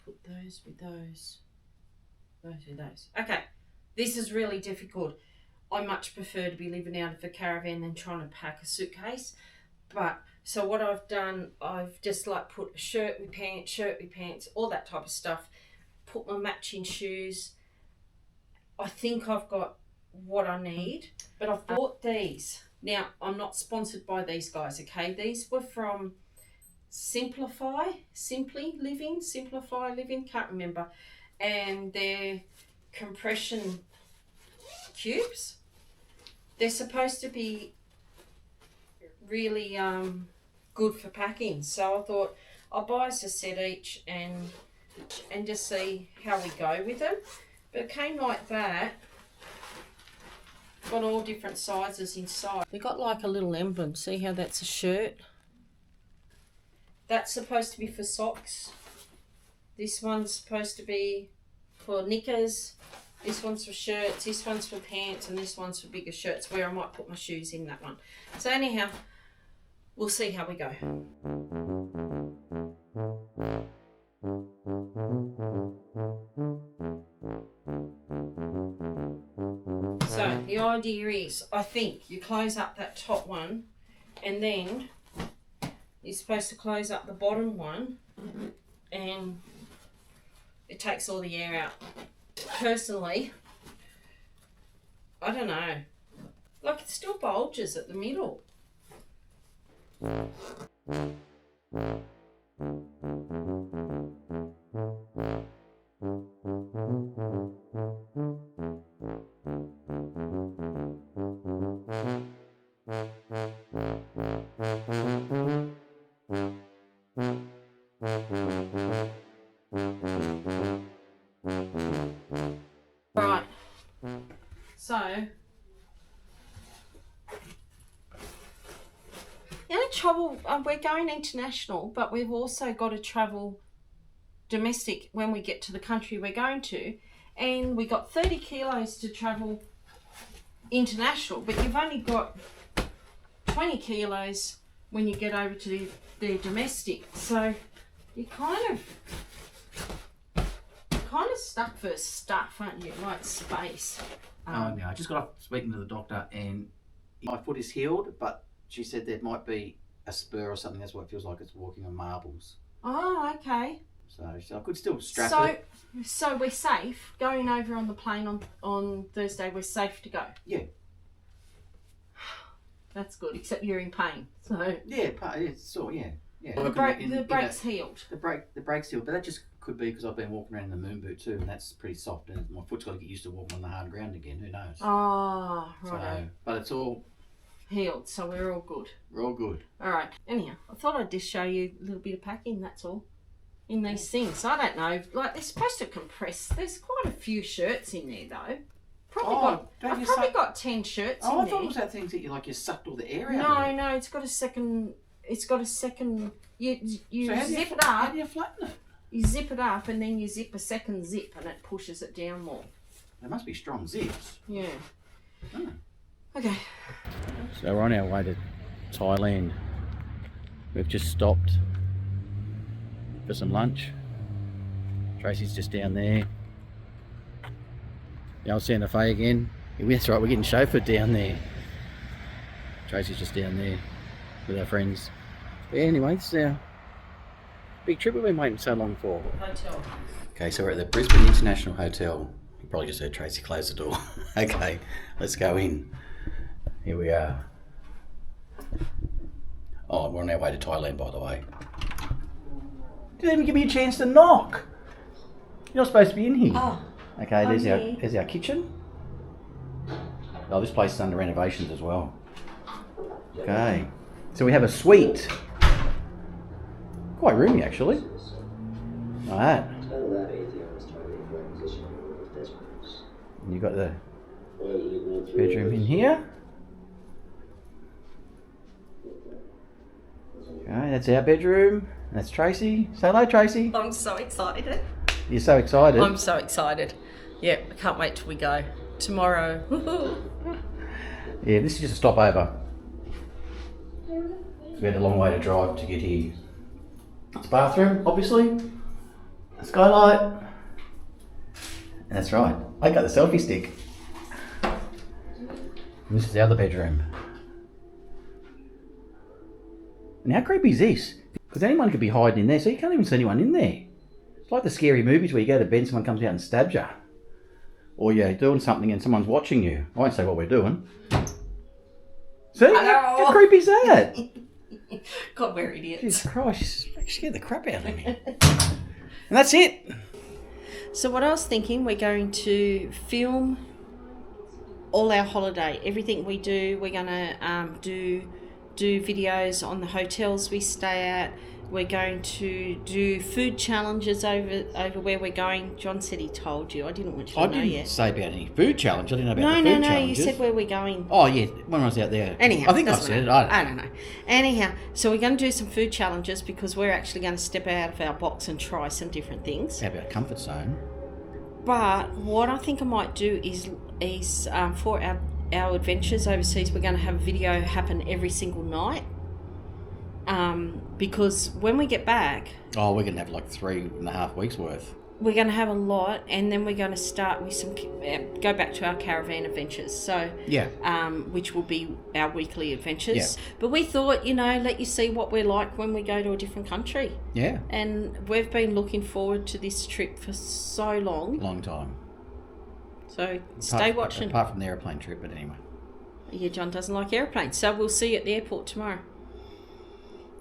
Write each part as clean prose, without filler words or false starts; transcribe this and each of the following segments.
put those with those. Those with those. Okay, this is really difficult. I much prefer to be living out of a caravan than trying to pack a suitcase. But, so what I've done, I've just like put a shirt with pants, all that type of stuff. Put my matching shoes. I think I've got what I need, but I've bought these. Now, I'm not sponsored by these guys, okay? These were from Simply Living, can't remember. And they're compression cubes. They're supposed to be really good for packing. So I thought I'll buy us a set each and just see how we go with them. But it came like that. Got all different sizes inside. They got like a little emblem. See how that's a shirt? That's supposed to be for socks. This one's supposed to be for knickers. This one's for shirts. This one's for pants. And this one's for bigger shirts, where I might put my shoes in that one. So anyhow, we'll see how we go. So the idea is, I think you close up that top one and then you're supposed to close up the bottom one and it takes all the air out. Personally, I don't know. Like, it still bulges at the middle. Right. So, the only trouble, we're going international, but we've also got to travel domestic when we get to the country we're going to, and we got 30 kilos to travel international, but you've only got 20 kilos when you get over to the domestic, so you're kind of stuck for stuff, aren't you? Like space. No, I just got off speaking to the doctor, and my foot is healed, but she said there might be a spur or something. That's what it feels like. It's walking on marbles. Oh, okay. So I could still strap it. So we're safe going over on the plane on Thursday. We're safe to go. Yeah. That's good, except you're in pain. So yeah, it's sort yeah. The brake's healed. The brake's healed, but that just could be because I've been walking around in the moon boot too, and that's pretty soft, and my foot's got to get used to walking on the hard ground again. Who knows? Oh, right. So, but it's all healed, so we're all good. We're all good. All right. Anyhow, I thought I'd just show you a little bit of packing. That's all. In these things, I don't know. Like, they're supposed to compress. There's quite a few shirts in there though. I've probably got 10 shirts in there. I thought it was that thing that you sucked all the air out. No, it's got a second. You so zip it up. How do you flatten it? You zip it up and then you zip a second zip and it pushes it down more. There must be strong zips. Yeah. Oh. Okay. So we're on our way to Thailand. We've just stopped for some lunch. Tracy's just down there. The old Santa Fe again. Yeah, that's right, we're getting chauffeured down there. Tracy's just down there with our friends. But anyway, this is our big trip we've been waiting so long for. Hotel. Okay, so we're at the Brisbane International Hotel. You probably just heard Tracy close the door. Okay, let's go in. Here we are. Oh, we're on our way to Thailand, by the way. Didn't even give me a chance to knock. You're not supposed to be in here. Oh. Okay, there's our kitchen. Oh, this place is under renovations as well. Okay, so we have a suite. Quite roomy, actually. Alright. And you've got the bedroom in here. Okay, that's our bedroom. That's Tracy. Say hello, Tracy. I'm so excited. You're so excited. I'm so excited. Yeah, I can't wait till we go. Tomorrow. Yeah, this is just a stopover. We had a long way to drive to get here. It's a bathroom, obviously. Skylight. That's right. I got the selfie stick. And this is the other bedroom. And how creepy is this? Because anyone could be hiding in there, so you can't even see anyone in there. It's like the scary movies where you go to bed and someone comes out and stabs you. Or you're doing something and someone's watching you. I won't say what we're doing. See? How creepy is that? God, we're idiots. Jesus Christ, you scared the crap out of me. And that's it. So what I was thinking, we're going to film all our holiday. Everything we do, we're going to do videos on the hotels we stay at. We're going to do food challenges over where we're going. John said he told you. I didn't want you to know yet. I didn't say about any food challenge. I didn't know about the food challenges. You said where we're going. Oh, yeah, when I was out there. Anyhow. I think I said it. I don't know. Anyhow, so we're going to do some food challenges because we're actually going to step out of our box and try some different things. How about comfort zone? But what I think I might do is for our adventures overseas, we're going to have a video happen every single night. Because when we get back... Oh, we're going to have like 3.5 weeks worth. We're going to have a lot, and then we're going to start with go back to our caravan adventures. So, yeah, which will be our weekly adventures. Yeah. But we thought, let you see what we're like when we go to a different country. Yeah. And we've been looking forward to this trip for so long. Long time. So stay watching. Apart from the airplane trip, but anyway. Yeah, John doesn't like airplanes. So we'll see you at the airport tomorrow.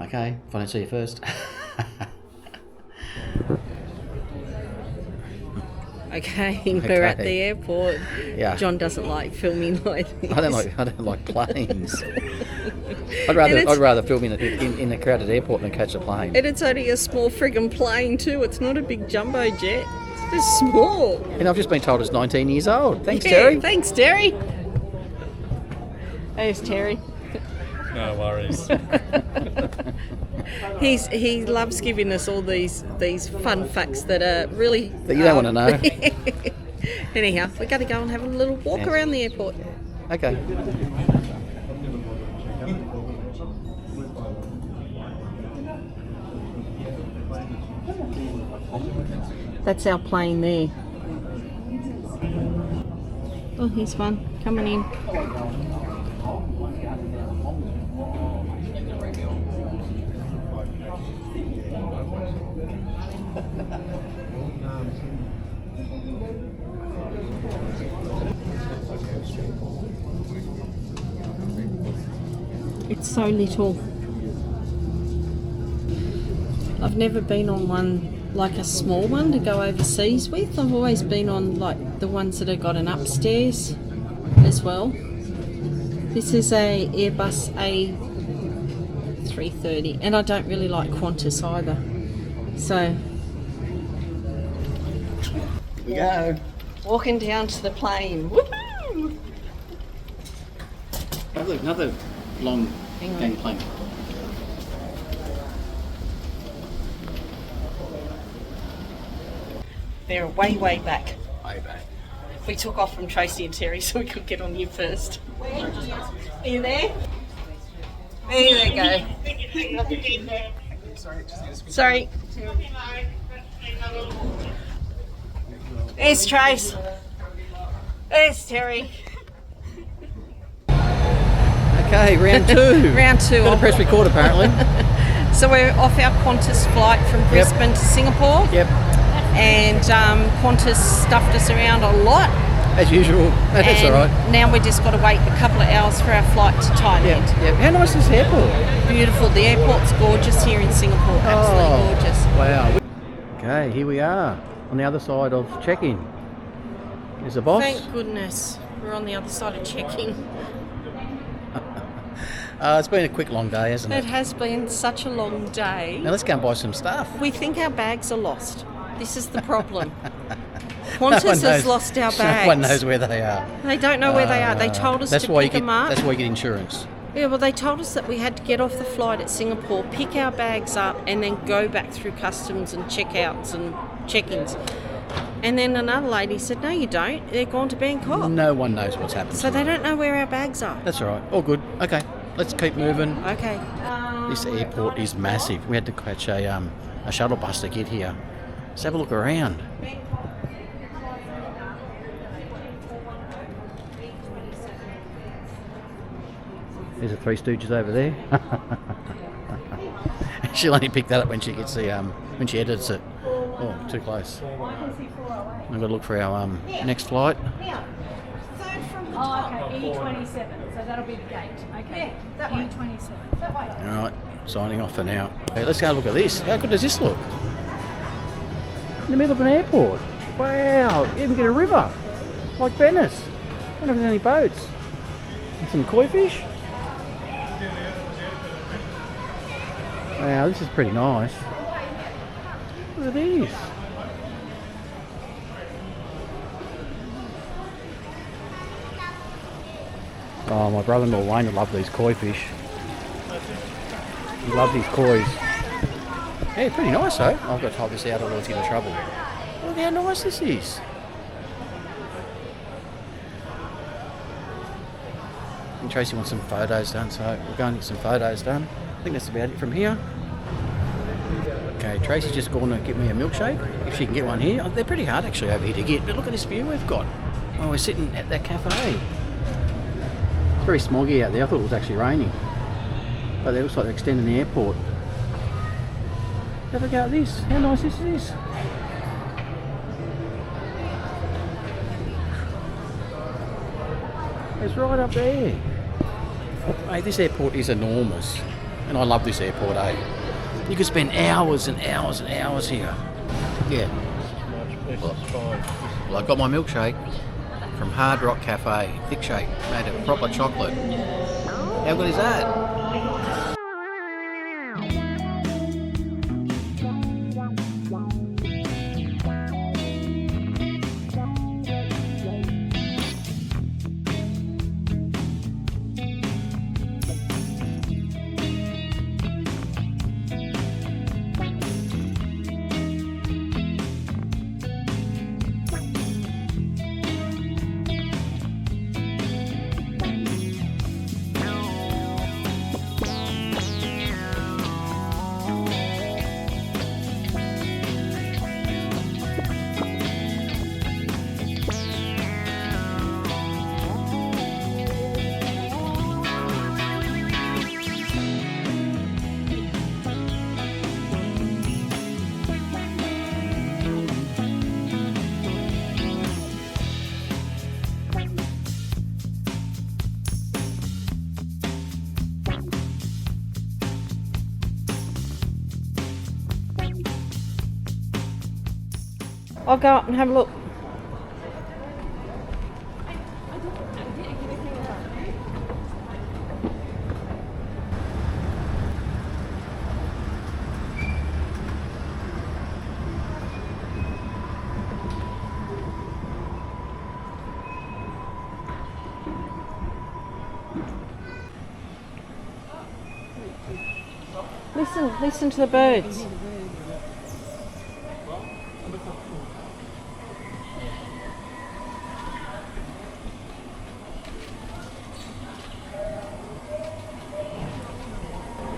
Okay, if I don't see you first. Okay, we're at the airport. Yeah. John doesn't like filming like this. I don't like planes. I'd rather film in a crowded airport than catch a plane. And it's only a small friggin' plane too. It's not a big jumbo jet. It's just small. And I've just been told it's 19 years old. Thanks, Terry. Thanks, Terry. There's Terry. No worries. He loves giving us all these fun facts that are really... That you don't want to know. Anyhow, we're going to go and have a little walk around the airport. Okay. That's our plane there. Oh, he's fun. Coming in. It's so little. I've never been on one like a small one to go overseas with. I've always been on like the ones that have got an upstairs as well. This is a Airbus A330 and I don't really like Qantas either. So Here we go. Walking down to the plane. Woohoo! Another long gangplank. They're way back. Way back. We took off from Tracy and Terry so we could get on you first. Are you there? There you go. Sorry. There's Trace. There's Terry. Okay, round two. Round two. Gotta press record apparently. So we're off our Qantas flight from Brisbane to Singapore. Yep. And Qantas stuffed us around a lot. As usual. That's alright. Now we just got to wait a couple of hours for our flight to Thailand. Yep. How nice is this airport? Beautiful. The airport's gorgeous here in Singapore. Absolutely gorgeous. Wow. Okay, here we are on the other side of check-in. There's the boss. Thank goodness we're on the other side of check-in. It's been a quick long day, hasn't it? It has been such a long day. Now let's go and buy some stuff. We think our bags are lost. This is the problem. Qantas has lost our bags. No one knows where they are. They don't know where they are. They told us to pick them up. That's why you get insurance. Yeah, well, they told us that we had to get off the flight at Singapore, pick our bags up, and then go back through customs and checkouts and check-ins. And then another lady said, no, you don't. They're gone to Bangkok. No one knows what's happened. So they don't know where our bags are. That's all right. All good. Okay, let's keep moving. Okay. This airport is massive. We had to catch a shuttle bus to get here. Let's have a look around. There's the Three Stooges over there. She'll only pick that up when she gets the when she edits it. Oh, too close. I've got to look for our next flight. Oh, okay, E27, so that'll be the gate. Okay, E27. That way. Alright, signing off for now. Hey, let's go have a look at this. How good does this look? In the middle of an airport. Wow, you even get a river. Like Venice. I don't know if there's any boats. And some koi fish. Wow, this is pretty nice. Look at these. Oh, my brother-in-law Wayne would love these koi fish. He loves these kois. Yeah, pretty nice though. I've got to type this out or else get in trouble. Look how nice this is. And Tracy wants some photos done, so we're going to get some photos done. I think that's about it from here. Okay, Tracy's just going to get me a milkshake, if she can get one here. Oh, they're pretty hard actually over here to get, but look at this view we've got. Oh, we're sitting at that cafe. It's very smoggy out there. I thought it was actually raining. But it looks like they're extending the airport. Have a go at this. How nice this is. It's right up there. Hey, this airport is enormous. And I love this airport, eh? You could spend hours and hours and hours here. Yeah. Well, I got my milkshake from Hard Rock Cafe. Thick shake, made of proper chocolate. How good is that? I'll go up and have a look. Listen to the birds.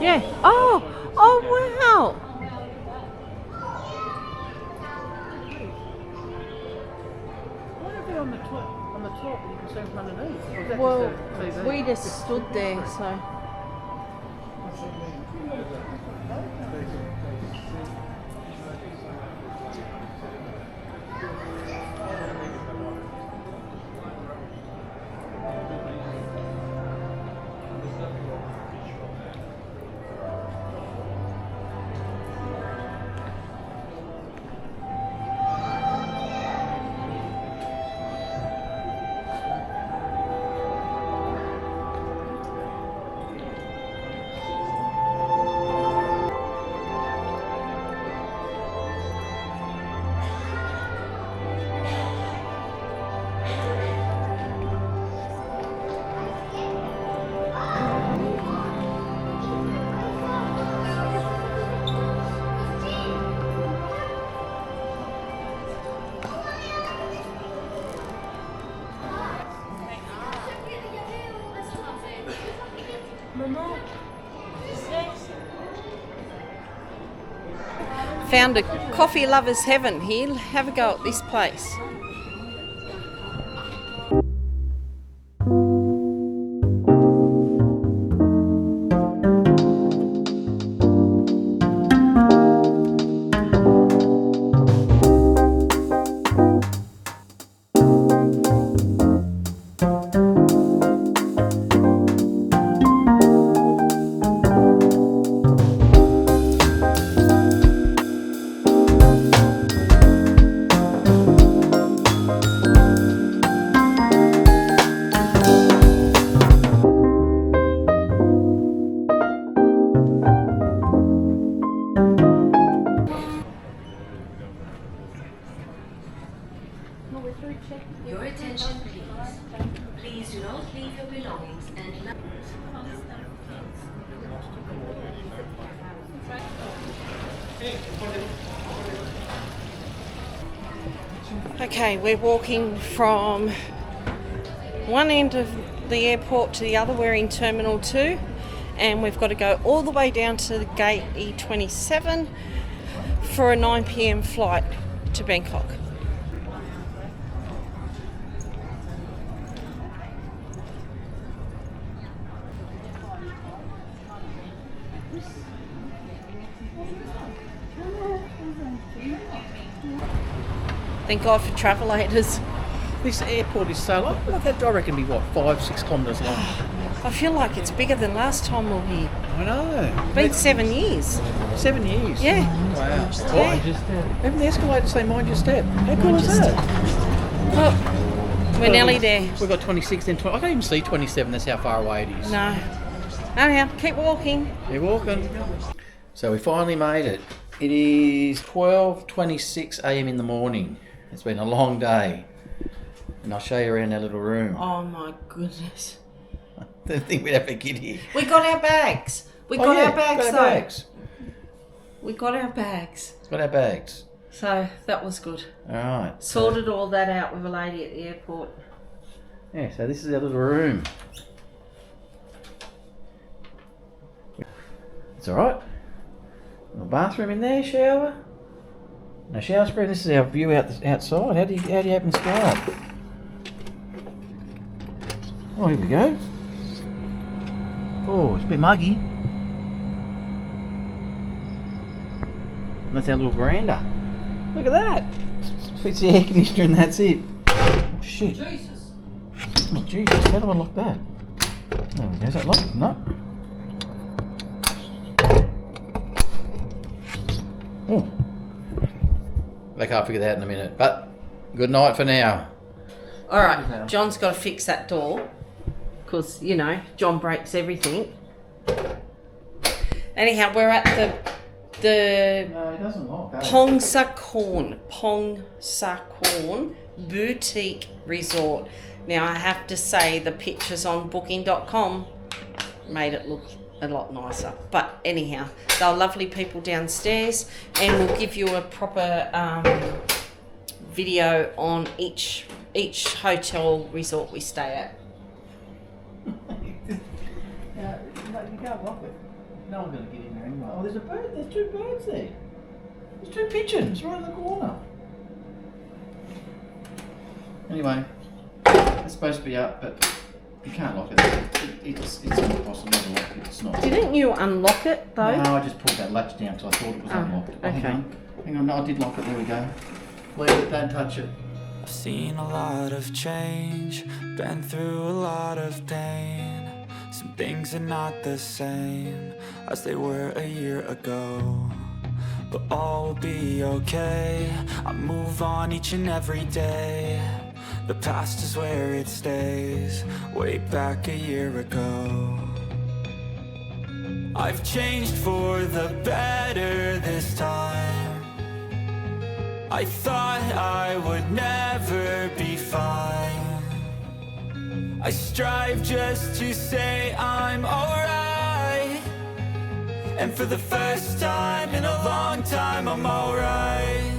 Yeah. Oh wow. Why are they on the top you can see them underneath? Or is that Well, just a TV? we just stood there, so. Found a coffee lover's heaven here. Have a go at this place. Your attention, please. Please do not leave your belongings and Okay, we're walking from one end of the airport to the other. We're in Terminal 2 and we've got to go all the way down to the gate E27 for a 9 p.m. flight to Bangkok. Thank God for travel aiders. This airport is so long. Look, that I reckon be what, 5-6 kilometres long. I feel like it's bigger than last time we were here. I know. It's been 7 years. 7 years. Yeah. Wow. Yeah. Even the escalators say mind your step. How cool is that? Well, we're nearly there. We've got 26 then 20. I can't even see 27. That's how far away it is. No. Anyhow, keep walking. Keep walking. So we finally made it. It is 12:26 a.m. in the morning. It's been a long day. And I'll show you around our little room. Oh my goodness. I didn't think we'd ever get here. We got our bags. We got our bags got though. our bags. We got our bags. Got our bags. So that was good. Alright. Sorted all that out with a lady at the airport. Yeah, so this is our little room. It's alright. Little bathroom in there, shower. No shower screen. This is our view outside. How do you open Skype? Oh, here we go. Oh, it's a bit muggy. And that's our little veranda. Look at that. Fits the air conditioner and that's it. Oh, shit. Jesus. Oh, Jesus. How do I lock that? There we go. Is that locked? No. Oh. They can't figure that out in a minute. But good night for now. All right, John's got to fix that door because, you know, John breaks everything. Anyhow, we're at the No, it doesn't lock. Pongsakorn Boutique Resort. Now, I have to say the pictures on booking.com made it look a lot nicer. But anyhow, they're lovely people downstairs and we'll give you a proper video on each hotel resort we stay at. No, you can't lock it. No one's going to get in there anyway. Oh, there's a bird. There's 2 birds there. There's 2 pigeons right in the corner. Anyway, it's supposed to be up, but you can't lock it. It's impossible to lock it. It's not. Didn't you unlock it though? No, I just pulled that latch down because I thought it was unlocked. Oh, okay. Hang on. No, I did lock it. There we go. Leave it. Don't touch it. I've seen a lot of change, been through a lot of pain. Some things are not the same as they were a year ago, but all will be okay. I move on each and every day. The past is where it stays, way back a year ago. I've changed for the better this time. I thought I would never be fine. I strive just to say I'm alright, and for the first time in a long time I'm alright.